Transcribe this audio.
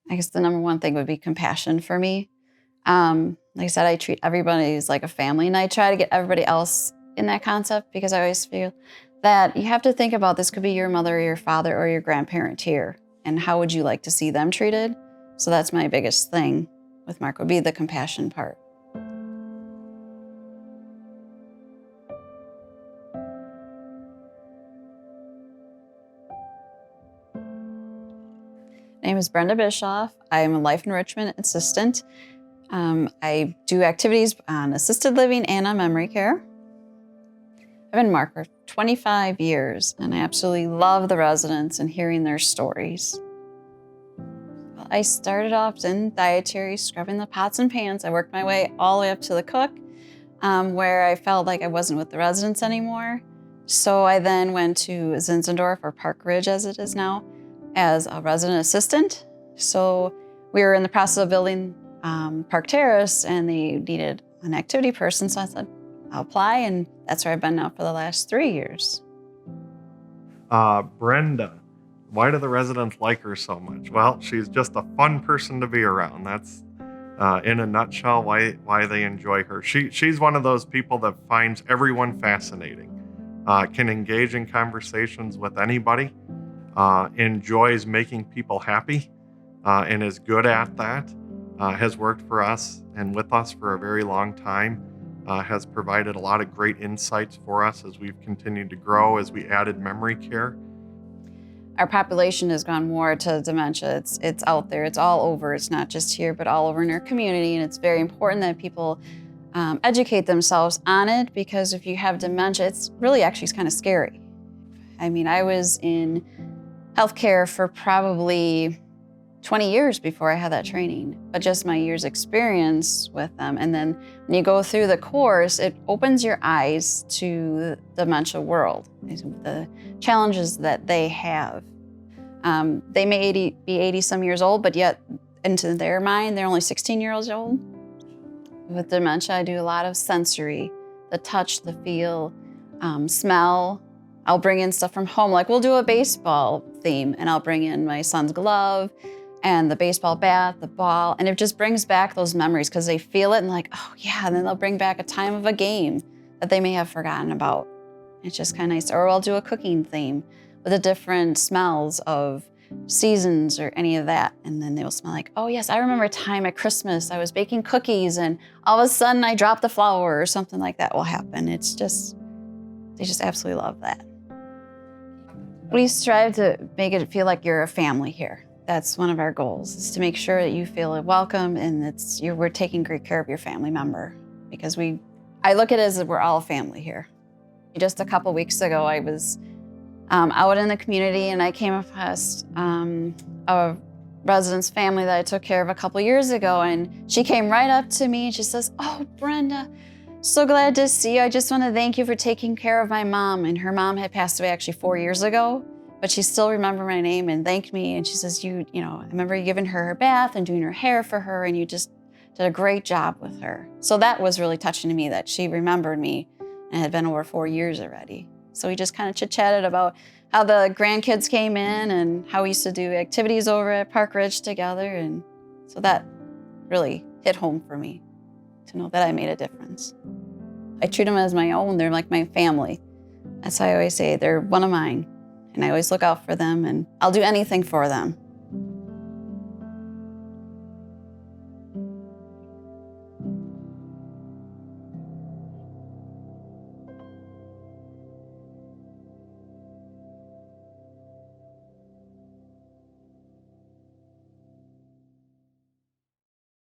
I guess the number one thing would be compassion for me. Like I said, I treat everybody as like a family, and I try to get everybody else in that concept because I always feel that you have to think about this could be your mother or your father or your grandparent here, and how would you like to see them treated? So that's my biggest thing with Mark, would be the compassion part. My name is Brenda Bischoff. I am a life enrichment assistant. I do activities on assisted living and on memory care. I've been in Marquardt for 25 years, and I absolutely love the residents and hearing their stories. Well, I started off in dietary, scrubbing the pots and pans. I worked my way all the way up to the cook, where I felt like I wasn't with the residents anymore. So I then went to Zinzendorf, or Park Ridge as it is now, as a resident assistant. So we were in the process of building Park Terrace, and they needed an activity person. So I said, I'll apply, and that's where I've been now for the last 3 years. Brenda, why do the residents like her so much? Well, she's just a fun person to be around. That's, in a nutshell, why they enjoy her. She's one of those people that finds everyone fascinating, can engage in conversations with anybody, enjoys making people happy, and is good at that, has worked for us and with us for a very long time, has provided a lot of great insights for us as we've continued to grow, as we added memory care. Our population has gone more to dementia. It's out there, it's all over. It's not just here, but all over in our community. And it's very important that people educate themselves on it, because if you have dementia, it's really actually kind of scary. I mean, I was in healthcare for probably 20 years before I had that training, but just my years experience with them. And then when you go through the course, it opens your eyes to the dementia world, the challenges that they have. They may be 80 some years old, but yet into their mind, they're only 16 years old. With dementia, I do a lot of sensory, the touch, the feel, smell. I'll bring in stuff from home, like we'll do a baseball theme, and I'll bring in my son's glove and the baseball bat, the ball, and it just brings back those memories because they feel it and like, oh yeah, and then they'll bring back a time of a game that they may have forgotten about. It's just kind of nice. Or I'll do a cooking theme with the different smells of seasons or any of that, and then they'll smell like, oh yes, I remember a time at Christmas I was baking cookies and all of a sudden I dropped the flour, or something like that will happen. It's just, they just absolutely love that. We strive to make it feel like you're a family here. That's one of our goals, is to make sure that you feel welcome and we're taking great care of your family member, because I look at it as we're all a family here. Just a couple weeks ago, I was out in the community, and I came across a resident's family that I took care of a couple years ago, and she came right up to me and she says, oh, Brenda, so glad to see you. I just want to thank you for taking care of my mom. And her mom had passed away actually 4 years ago, but she still remembered my name and thanked me. And she says, you know, I remember you giving her bath and doing her hair for her, and you just did a great job with her. So that was really touching to me, that she remembered me, and it had been over 4 years already. So we just kind of chit-chatted about how the grandkids came in and how we used to do activities over at Park Ridge together. And so that really hit home for me, to know that I made a difference. I treat them as my own. They're like my family. That's why I always say they're one of mine. And I always look out for them, and I'll do anything for them.